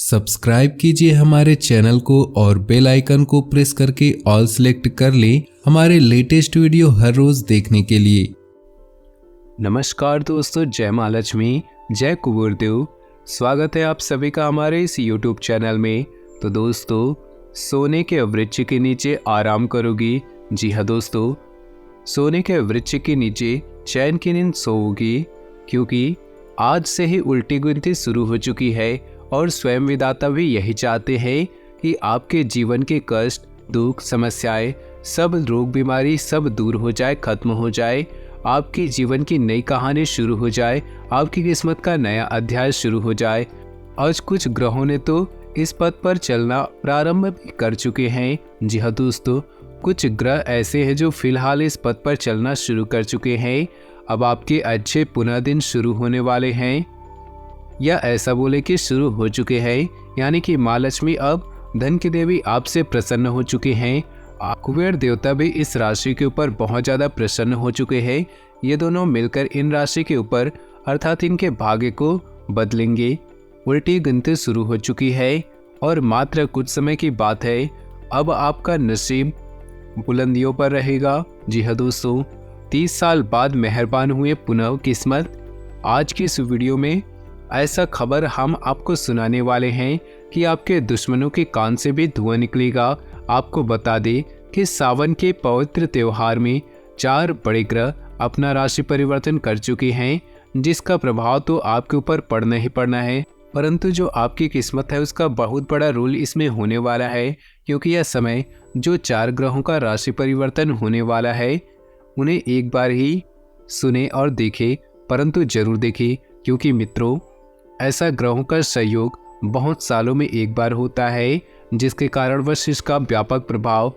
Subscribe कीजिए हमारे channel को और बेल आइकन को प्रेस करके ऑल सेलेक्ट कर लें हमारे लेटेस्ट वीडियो हर रोज देखने के लिए। नमस्कार दोस्तों, जय माँ लक्ष्मी, जय कुबेर देव। स्वागत है आप सभी का हमारे इस YouTube चैनल में। तो दोस्तों, सोने के वृक्ष के नीचे आराम करोगी? जी हाँ दोस्तों, सोने के वृक्ष के नीचे चैन की नींद सोओगी, क्योंकि आज से ही उल्टी गिनती शुरू हो चुकी है और स्वयं विधाता भी यही चाहते हैं कि आपके जीवन के कष्ट, दुख, समस्याएं, सब रोग बीमारी सब दूर हो जाए, खत्म हो जाए, आपके जीवन की नई कहानी शुरू हो जाए, आपकी किस्मत का नया अध्याय शुरू हो जाए। आज कुछ ग्रहों ने तो इस पथ पर चलना प्रारंभ भी कर चुके हैं। जी हाँ दोस्तों, कुछ ग्रह ऐसे हैं जो फिलहाल इस पथ पर चलना शुरू कर चुके हैं। अब आपके अच्छे पुनः दिन शुरू होने वाले हैं, या ऐसा बोले कि शुरू हो चुके हैं। यानी कि माँ लक्ष्मी अब धन की देवी आपसे प्रसन्न हो चुके हैं। कुबेर देवता भी इस राशि के ऊपर बहुत ज़्यादा प्रसन्न हो चुके हैं। ये दोनों मिलकर इन राशि के ऊपर अर्थात इनके भाग्य को बदलेंगे। उल्टी गिनती शुरू हो चुकी है और मात्र कुछ समय की बात है, अब आपका नसीब बुलंदियों पर रहेगा। जी हाँ दोस्तों, 30 साल बाद मेहरबान हुए पुनः किस्मत। आज की इस वीडियो में ऐसा खबर हम आपको सुनाने वाले हैं कि आपके दुश्मनों के कान से भी धुआं निकलेगा। आपको बता दें कि सावन के पवित्र त्योहार में 4 बड़े ग्रह अपना राशि परिवर्तन कर चुके हैं, जिसका प्रभाव तो आपके ऊपर पड़ना ही पड़ना है। परंतु जो आपकी किस्मत है उसका बहुत बड़ा रोल इसमें होने वाला है, क्योंकि यह समय जो 4 ग्रहों का राशि परिवर्तन होने वाला है उन्हें एक बार ही सुने और देखे, परंतु जरूर देखें, क्योंकि मित्रों ऐसा ग्रहों का संयोग बहुत सालों में एक बार होता है, जिसके कारणवश इसका व्यापक प्रभाव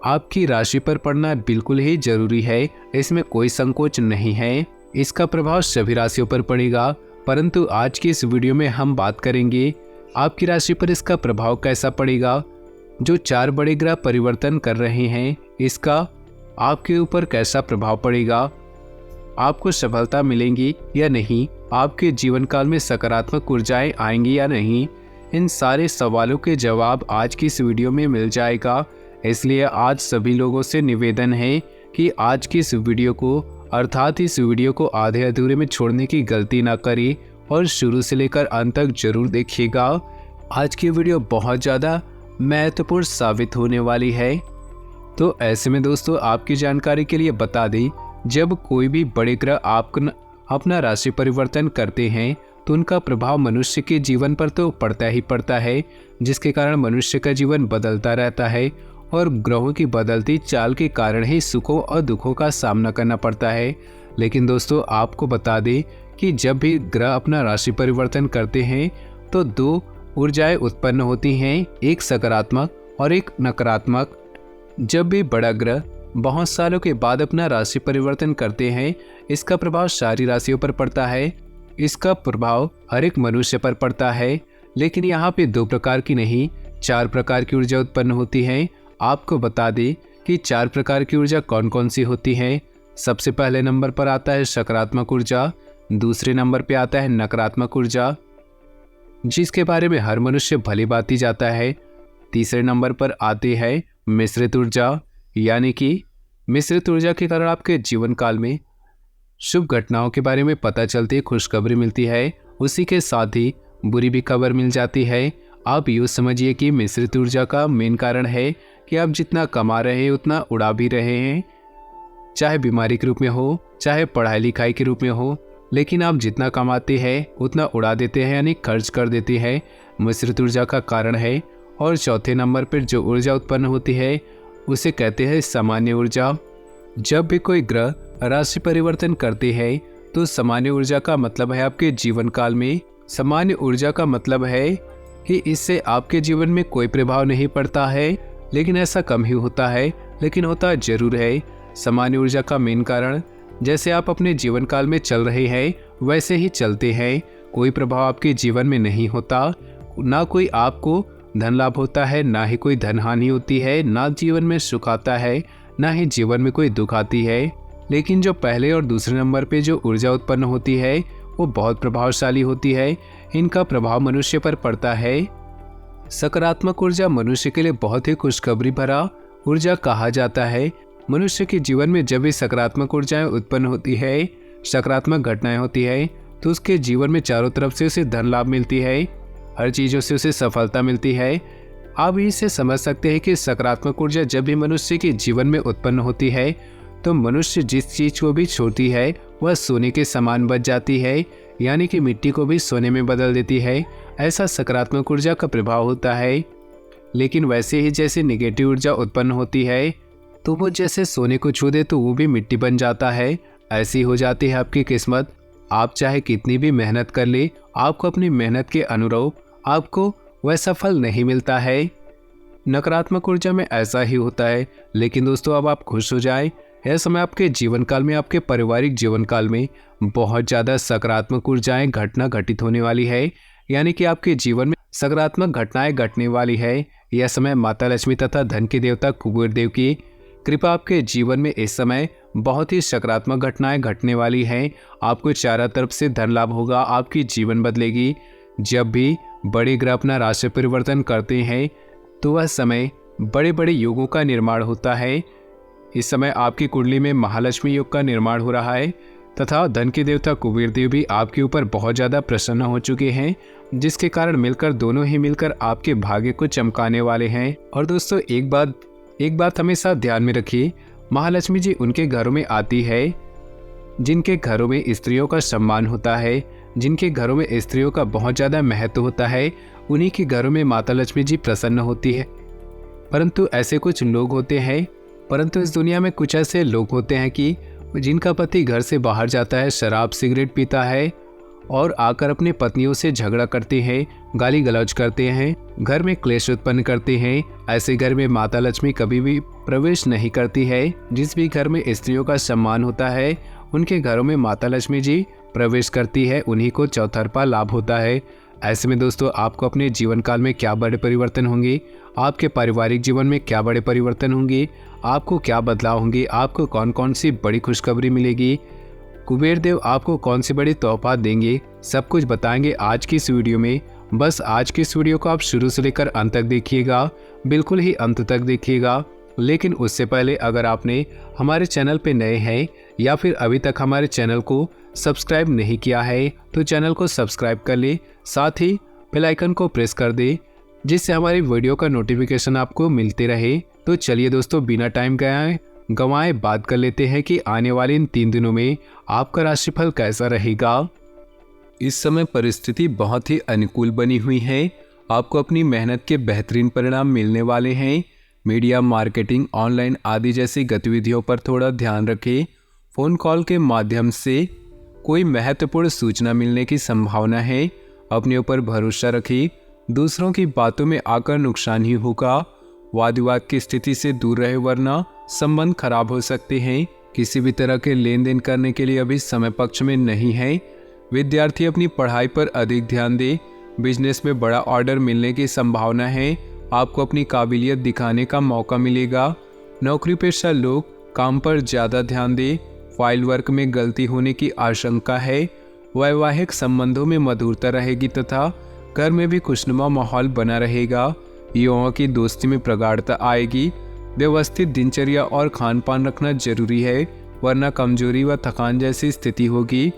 आपकी राशि पर पड़ना बिल्कुल ही जरूरी है। इसमें कोई संकोच नहीं है। इसका प्रभाव सभी राशियों पर पड़ेगा, परंतु आज की इस वीडियो में हम बात करेंगे आपकी राशि पर इसका प्रभाव कैसा पड़ेगा। जो 4 बड़े ग्रह परिवर्तन कर रहे हैं, इसका आपके ऊपर कैसा प्रभाव पड़ेगा, आपको सफलता मिलेंगी या नहीं, आपके जीवन काल में सकारात्मक ऊर्जाएं आएंगी या नहीं, इन सारे सवालों के जवाब आज की इस वीडियो में मिल जाएगा। इसलिए आज सभी लोगों से निवेदन है कि आज की इस वीडियो को अर्थात इस वीडियो को आधे अधूरे में छोड़ने की गलती ना करें और शुरू से लेकर अंत तक जरूर देखिएगा। आज की वीडियो बहुत ज़्यादा महत्वपूर्ण साबित होने वाली है। तो ऐसे में दोस्तों, आपकी जानकारी के लिए बता दें, जब कोई भी बड़े ग्रह अपना राशि परिवर्तन करते हैं तो उनका प्रभाव मनुष्य के जीवन पर तो पड़ता ही पड़ता है, जिसके कारण मनुष्य का जीवन बदलता रहता है और ग्रहों की बदलती चाल के कारण ही सुखों और दुखों का सामना करना पड़ता है। लेकिन दोस्तों, आपको बता दें कि जब भी ग्रह अपना राशि परिवर्तन करते हैं तो 2 ऊर्जाएं उत्पन्न होती हैं, एक सकारात्मक और एक नकारात्मक। जब भी बड़ा ग्रह बहुत सालों के बाद अपना राशि परिवर्तन करते हैं, इसका प्रभाव सारी राशियों पर पड़ता है। इसका प्रभाव हर एक मनुष्य पर पड़ता है, लेकिन यहाँ पे 2 प्रकार की नहीं 4 प्रकार की ऊर्जा उत्पन्न होती है। आपको बता दें कि 4 प्रकार की ऊर्जा कौन कौन सी होती है। सबसे पहले नंबर पर आता है सकारात्मक ऊर्जा, दूसरे नंबर पे आता है नकारात्मक ऊर्जा, जिसके बारे में हर मनुष्य भली भांति जाता है। तीसरे नंबर पर आती है मिश्रित ऊर्जा, यानी कि मिश्रित ऊर्जा के कारण आपके जीवन काल में शुभ घटनाओं के बारे में पता चलती, खुशखबरी मिलती है, उसी के साथ ही बुरी भी खबर मिल जाती है। आप यूँ समझिए कि मिश्रित ऊर्जा का मेन कारण है कि आप जितना कमा रहे हैं उतना उड़ा भी रहे हैं, चाहे बीमारी के रूप में हो, चाहे पढ़ाई लिखाई के रूप में हो, लेकिन आप जितना कमाते हैं उतना उड़ा देते हैं, यानी खर्च कर देते हैं। मिश्रित ऊर्जा का कारण है। और चौथे नंबर पर जो ऊर्जा उत्पन्न होती है उसे कहते हैं सामान्य ऊर्जा। जब भी कोई ग्रह राशि परिवर्तन करते हैं तो सामान्य ऊर्जा का मतलब है आपके जीवन काल में, सामान्य ऊर्जा का मतलब है कि इससे आपके जीवन में कोई प्रभाव नहीं पड़ता है, लेकिन ऐसा कम ही होता है, लेकिन होता जरूर है। सामान्य ऊर्जा का मेन कारण, जैसे आप अपने जीवन काल में चल रहे हैं वैसे ही चलते हैं, कोई प्रभाव आपके जीवन में नहीं होता, ना कोई आपको धन लाभ होता है, ना ही कोई धन हानि होती है, ना जीवन में सुख आता है, ना ही जीवन में कोई दुख आती है। लेकिन जो पहले और दूसरे नंबर पे जो ऊर्जा उत्पन्न होती है वो बहुत प्रभावशाली होती है। इनका प्रभाव मनुष्य पर पड़ता है सकारात्मक ऊर्जा मनुष्य के लिए बहुत ही खुशखबरी भरा ऊर्जा कहा जाता है। मनुष्य के जीवन में जब भी सकारात्मक ऊर्जाएं उत्पन्न होती है, सकारात्मक घटनाएं होती है, तो उसके जीवन में चारों तरफ से उसे धन लाभ मिलती है, हर चीज़ों से उसे सफलता मिलती है। आप इससे समझ सकते हैं कि सकारात्मक ऊर्जा जब भी मनुष्य के जीवन में उत्पन्न होती है तो मनुष्य जिस चीज़ को भी छोड़ती है वह सोने के समान बच जाती है, यानी कि मिट्टी को भी सोने में बदल देती है। ऐसा सकारात्मक ऊर्जा का प्रभाव होता है। लेकिन वैसे ही जैसे निगेटिव ऊर्जा उत्पन्न होती है तो वो जैसे सोने को छू दे तो वो भी मिट्टी बन जाता है। ऐसी हो जाती है आपकी किस्मत। आप चाहे कितनी भी मेहनत कर ले, आपको अपनी मेहनत के अनुरूप आपको वैसा फल नहीं मिलता है। नकारात्मक ऊर्जा में ऐसा ही होता है। लेकिन दोस्तों, अब आप खुश हो जाएं, यह समय आपके जीवन काल में, आपके पारिवारिक जीवन काल में बहुत ज़्यादा सकारात्मक ऊर्जाएं घटना घटित होने वाली है, यानी कि आपके जीवन में सकारात्मक घटनाएं घटने वाली है। यह समय माता लक्ष्मी तथा धन के देवता कुबेर देव की कृपा आपके जीवन में इस समय बहुत ही सकारात्मक घटनाएं घटने वाली हैं। आपको चारों तरफ से धन लाभ होगा, आपकी जीवन बदलेगी। जब भी बड़े ग्रह अपना राशि परिवर्तन करते हैं तो वह समय बड़े बड़े योगों का निर्माण होता है। इस समय आपकी कुंडली में महालक्ष्मी योग का निर्माण हो रहा है तथा धन के देवता कुबेर देव भी आपके ऊपर बहुत ज़्यादा प्रसन्न हो चुके हैं, जिसके कारण मिलकर दोनों ही मिलकर आपके भाग्य को चमकाने वाले हैं। और दोस्तों, एक बात हमेशा ध्यान में रखिए, महालक्ष्मी जी उनके घरों में आती है जिनके घरों में स्त्रियों का सम्मान होता है, जिनके घरों में स्त्रियों का बहुत ज़्यादा महत्व होता है, उन्हीं के घरों में माता लक्ष्मी जी प्रसन्न होती है। परंतु इस दुनिया में कुछ ऐसे लोग होते हैं कि जिनका पति घर से बाहर जाता है, शराब सिगरेट पीता है और आकर अपनी पत्नियों से झगड़ा करते हैं, गाली गलौज करते हैं, घर में क्लेश उत्पन्न करते हैं। ऐसे घर में माता लक्ष्मी कभी भी प्रवेश नहीं करती है। जिस भी घर में स्त्रियों का सम्मान होता है उनके घरों में माता लक्ष्मी जी प्रवेश करती है, उन्हीं को चौतरफा लाभ होता है। ऐसे में दोस्तों, आपको अपने जीवन काल में क्या बड़े परिवर्तन होंगे, आपके पारिवारिक जीवन में क्या बड़े परिवर्तन होंगे, आपको क्या बदलाव होंगे, आपको कौन कौन सी बड़ी खुशखबरी मिलेगी, कुबेर देव आपको कौन सी बड़ी तोहफा देंगे, सब कुछ बताएंगे आज की इस वीडियो में। बस आज की इस वीडियो को आप शुरू से लेकर अंत तक देखिएगा, बिल्कुल ही अंत तक देखिएगा। लेकिन उससे पहले अगर आपने हमारे चैनल पे नए हैं या फिर अभी तक हमारे चैनल को सब्सक्राइब नहीं किया है तो चैनल को सब्सक्राइब कर ले, साथ ही बेल आइकन को प्रेस कर दे जिससे हमारी वीडियो का नोटिफिकेशन आपको मिलते रहे। तो चलिए दोस्तों, बिना टाइम गंवाए बात कर लेते हैं कि आने वाले इन 3 दिनों में आपका राशिफल कैसा रहेगा। इस समय परिस्थिति बहुत ही अनुकूल बनी हुई है। आपको अपनी मेहनत के बेहतरीन परिणाम मिलने वाले हैं। मीडिया, मार्केटिंग, ऑनलाइन आदि जैसी गतिविधियों पर थोड़ा ध्यान रखें। फ़ोन कॉल के माध्यम से कोई महत्वपूर्ण सूचना मिलने की संभावना है। अपने ऊपर भरोसा रखें, दूसरों की बातों में आकर नुकसान ही होगा। वाद विवाद की स्थिति से दूर रहे वरना संबंध खराब हो सकते हैं। किसी भी तरह के लेन देन करने के लिए अभी समय पक्ष में नहीं है। विद्यार्थी अपनी पढ़ाई पर अधिक ध्यान दें। बिजनेस में बड़ा ऑर्डर मिलने की संभावना है। आपको अपनी काबिलियत दिखाने का मौका मिलेगा। नौकरी पेशा लोग काम पर ज़्यादा ध्यान दें। फाइल वर्क में गलती होने की आशंका है। वैवाहिक संबंधों में मधुरता रहेगी तथा घर में भी खुशनुमा माहौल बना रहेगा। युवाओं की दोस्ती में प्रगाढ़ता आएगी। व्यवस्थित दिनचर्या और खान पान रखना जरूरी है वरना कमजोरी व थकान जैसी स्थिति होगी।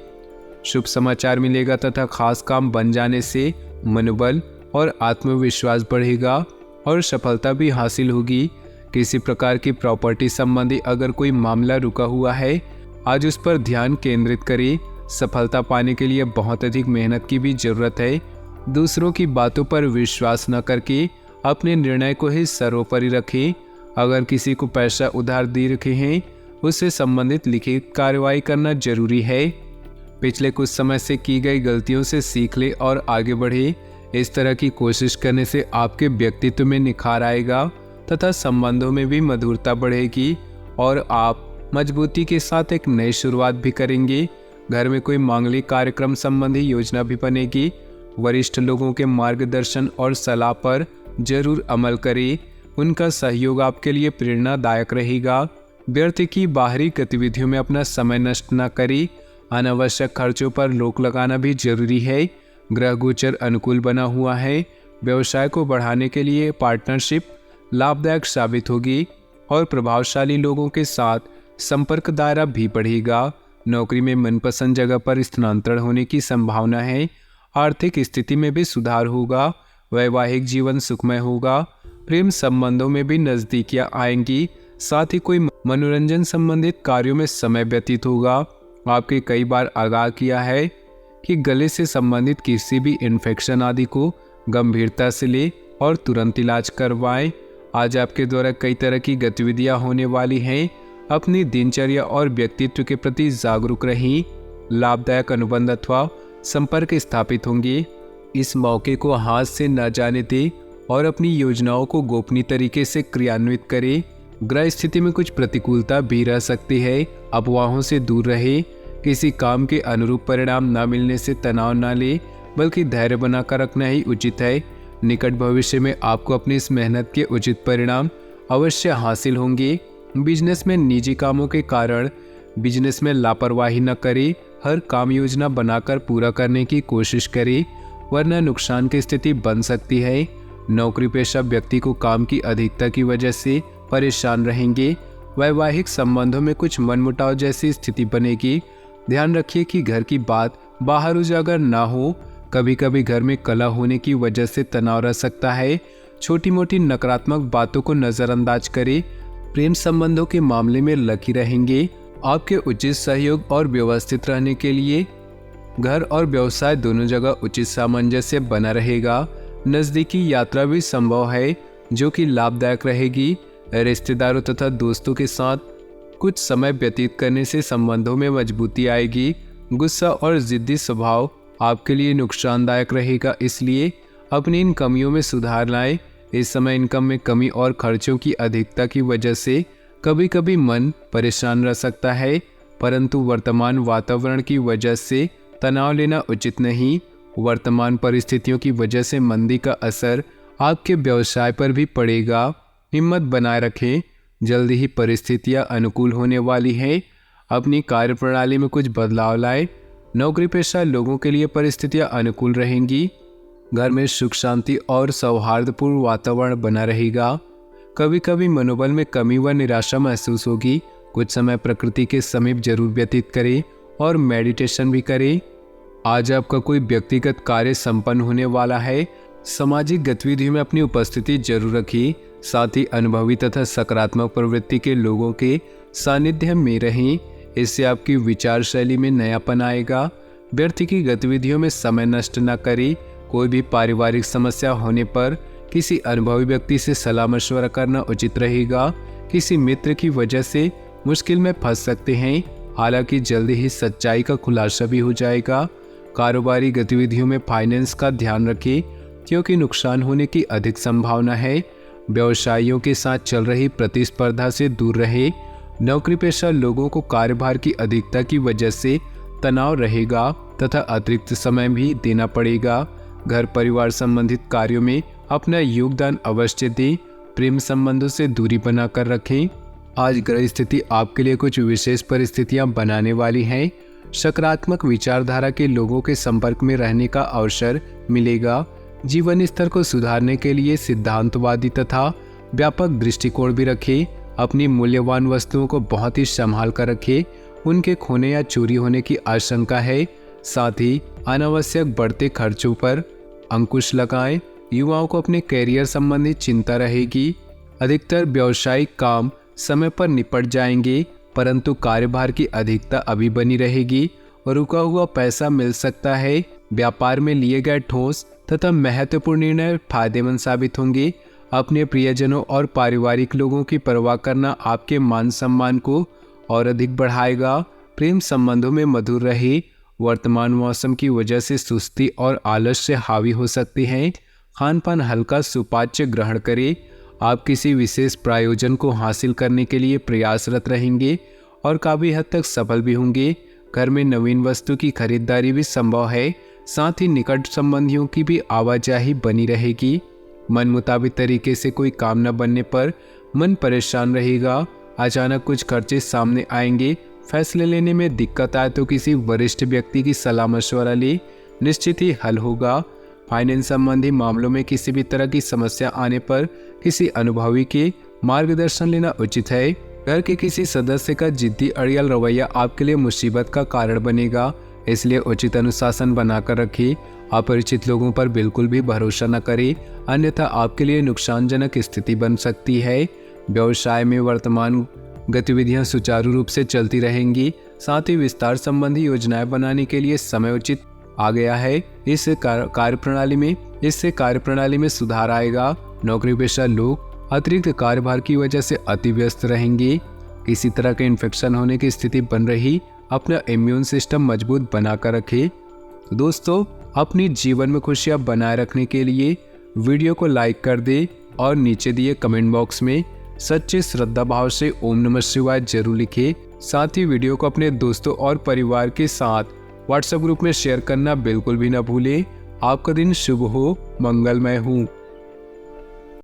शुभ समाचार मिलेगा तथा खास काम बन जाने से मनोबल और आत्मविश्वास बढ़ेगा और सफलता भी हासिल होगी। किसी प्रकार की प्रॉपर्टी संबंधी अगर कोई मामला रुका हुआ है, आज उस पर ध्यान केंद्रित करें। सफलता पाने के लिए बहुत अधिक मेहनत की भी जरूरत है। दूसरों की बातों पर विश्वास न करके अपने निर्णय को ही सर्वोपरि रखें। अगर किसी को पैसा उधार दे रखे हैं, उससे संबंधित लिखित कार्रवाई करना जरूरी है। पिछले कुछ समय से की गई गलतियों से सीख ले और आगे बढ़े। इस तरह की कोशिश करने से आपके व्यक्तित्व में निखार आएगा तथा संबंधों में भी मधुरता बढ़ेगी और आप मजबूती के साथ एक नई शुरुआत भी करेंगे। घर में कोई मांगलिक कार्यक्रम संबंधी योजना भी बनेगी। वरिष्ठ लोगों के मार्गदर्शन और सलाह पर जरूर अमल करें। उनका सहयोग आपके लिए प्रेरणादायक रहेगा। व्यर्थ की बाहरी गतिविधियों में अपना समय नष्ट न करें। अनावश्यक खर्चों पर रोक लगाना भी जरूरी है। ग्रह गोचर अनुकूल बना हुआ है। व्यवसाय को बढ़ाने के लिए पार्टनरशिप लाभदायक साबित होगी और प्रभावशाली लोगों के साथ संपर्क दायरा भी बढ़ेगा। नौकरी में मनपसंद जगह पर स्थानांतरण होने की संभावना है। आर्थिक स्थिति में भी सुधार होगा। वैवाहिक जीवन सुखमय होगा। प्रेम संबंधों में भी नजदीकियां आएंगी। साथ ही कोई मनोरंजन संबंधित कार्यों में समय व्यतीत होगा। आपके कई बार आगाह किया है कि गले से संबंधित किसी भी इन्फेक्शन आदि को गंभीरता से ले और तुरंत इलाज करवाएं। आज आपके द्वारा कई तरह की गतिविधियां होने वाली हैं। अपनी दिनचर्या और व्यक्तित्व के प्रति जागरूक रहें। लाभदायक अनुबंध अथवा संपर्क स्थापित होंगे। इस मौके को हाथ से न जाने दें और अपनी योजनाओं को गोपनीय तरीके से क्रियान्वित करें। ग्रह स्थिति में कुछ प्रतिकूलता भी रह सकती है। अफवाहों से दूर रहे। किसी काम के अनुरूप परिणाम न मिलने से तनाव न ले, बल्कि धैर्य बनाकर रखना ही उचित है। निकट भविष्य में आपको अपनी इस मेहनत के उचित परिणाम अवश्य हासिल होंगे। बिजनेस में निजी कामों के कारण बिजनेस में लापरवाही न करें। हर काम योजना बनाकर पूरा करने की कोशिश करें, वरना नुकसान की स्थिति बन सकती है। नौकरी पेशा व्यक्ति को काम की अधिकता की वजह से परेशान रहेंगे। वैवाहिक संबंधों में कुछ मनमुटाव जैसी स्थिति बनेगी। ध्यान रखिए कि घर की बात बाहर उजागर ना हो। कभी कभी घर में कलह होने की वजह से तनाव रह सकता है। छोटी मोटी नकारात्मक बातों को नज़रअंदाज करें। प्रेम संबंधों के मामले में लकी रहेंगे। आपके उचित सहयोग और व्यवस्थित रहने के लिए घर और व्यवसाय दोनों जगह उचित सामंजस्य बना रहेगा। नज़दीकी यात्रा भी संभव है, जो कि लाभदायक रहेगी। रिश्तेदारों तथा दोस्तों के साथ कुछ समय व्यतीत करने से संबंधों में मजबूती आएगी। गुस्सा और जिद्दी स्वभाव आपके लिए नुकसानदायक रहेगा, इसलिए अपनी इन कमियों में सुधार लाएं। इस समय इनकम में कमी और खर्चों की अधिकता की वजह से कभी कभी मन परेशान रह सकता है, परंतु वर्तमान वातावरण की वजह से तनाव लेना उचित नहीं। वर्तमान परिस्थितियों की वजह से मंदी का असर आपके व्यवसाय पर भी पड़ेगा। हिम्मत बनाए रखें। जल्दी ही परिस्थितियां अनुकूल होने वाली हैं। अपनी कार्यप्रणाली में कुछ बदलाव लाएं। नौकरी पेशा लोगों के लिए परिस्थितियां अनुकूल रहेंगी। घर में सुख शांति और सौहार्दपूर्ण वातावरण बना रहेगा। कभी कभी मनोबल में कमी व निराशा महसूस होगी। कुछ समय प्रकृति के समीप जरूर व्यतीत करें और मेडिटेशन भी करें। आज आपका कोई व्यक्तिगत कार्य संपन्न होने वाला है। सामाजिक गतिविधियों में अपनी उपस्थिति जरूर रखिए। साथ ही अनुभवी तथा सकारात्मक प्रवृत्ति के लोगों के सानिध्य में रहें। इससे आपकी विचार शैली में नयापन आएगा। व्यर्थ की गतिविधियों में समय नष्ट न करें। कोई भी पारिवारिक समस्या होने पर किसी अनुभवी व्यक्ति से सलाह मशवरा करना उचित रहेगा। किसी मित्र की वजह से मुश्किल में फंस सकते हैं, हालांकि जल्दी ही सच्चाई का खुलासा भी हो जाएगा। कारोबारी गतिविधियों में फाइनेंस का ध्यान रखें, क्योंकि नुकसान होने की अधिक संभावना है। व्यवसायियों के साथ चल रही प्रतिस्पर्धा से दूर रहे। नौकरी पेशा लोगों को कार्यभार की अधिकता की वजह से तनाव रहेगा तथा अतिरिक्त समय भी देना पड़ेगा। घर परिवार संबंधित कार्यों में अपना योगदान अवश्य दें। प्रेम संबंधों से दूरी बनाकर रखें। आज ग्रह स्थिति आपके लिए कुछ विशेष परिस्थितियां बनाने वाली हैं। सकारात्मक विचारधारा के लोगों के संपर्क में रहने का अवसर मिलेगा। जीवन स्तर को सुधारने के लिए सिद्धांतवादी तथा व्यापक दृष्टिकोण भी रखें। अपनी मूल्यवान वस्तुओं को बहुत ही संभाल कर रखें। उनके खोने या चोरी होने की आशंका है। साथ ही अनावश्यक बढ़ते खर्चों पर अंकुश लगाएं। युवाओं को अपने कैरियर संबंधी चिंता रहेगी। अधिकतर व्यावसायिक काम समय पर निपट जाएंगे, परंतु कार्यभार की अधिकता अभी बनी रहेगी और रुका हुआ पैसा मिल सकता है। व्यापार में लिए गए ठोस तथा महत्वपूर्ण निर्णय फायदेमंद साबित होंगे। अपने प्रियजनों और पारिवारिक लोगों की परवाह करना आपके मान सम्मान को और अधिक बढ़ाएगा। प्रेम संबंधों में मधुर रहे। वर्तमान मौसम की वजह से सुस्ती और आलस्य हावी हो सकती है। खान पान हल्का सुपाच्य ग्रहण करें। आप किसी विशेष प्रायोजन को हासिल करने के लिए प्रयासरत रहेंगे और काफ़ी हद तक सफल भी होंगे। घर में नवीन वस्तु की खरीदारी भी संभव है। साथ ही निकट संबंधियों की भी आवाजाही बनी रहेगी। मन मुताबिक तरीके से कोई काम न बनने पर मन परेशान रहेगा। अचानक कुछ खर्चे सामने आएंगे। फैसले लेने में दिक्कत आए तो किसी वरिष्ठ व्यक्ति की सलाह मशवरा ले, निश्चित ही हल होगा। फाइनेंस संबंधी मामलों में किसी भी तरह की समस्या आने पर किसी अनुभवी के मार्गदर्शन लेना उचित है। घर के किसी सदस्य का जिद्दी अड़ियल रवैया आपके लिए मुसीबत का कारण बनेगा, इसलिए उचित अनुशासन बनाकर रखें। अपरिचित लोगों पर बिल्कुल भी भरोसा न करें, अन्यथा आपके लिए नुकसानजनक स्थिति बन सकती है। व्यवसाय में वर्तमान गतिविधियां सुचारू रूप से चलती रहेंगी। साथ ही विस्तार संबंधी योजनाएं बनाने के लिए समय उचित आ गया है। इससे कार्यप्रणाली में सुधार आएगा। नौकरी पेशा लोग अतिरिक्त कार्यभार की वजह से अति व्यस्त रहेंगे। किसी तरह के इन्फेक्शन होने की स्थिति बन रही, अपना इम्यून सिस्टम मजबूत बनाकर रखें। दोस्तों, अपनी जीवन में खुशियां बनाए रखने के लिए वीडियो को लाइक कर दे और नीचे दिए कमेंट बॉक्स में सच्चे श्रद्धा भाव से ओम नमः शिवाय जरूर लिखें। साथ ही वीडियो को अपने दोस्तों और परिवार के साथ व्हाट्सएप ग्रुप में शेयर करना बिल्कुल भी न भूलें। आपका दिन शुभ हो, मंगलमय हो।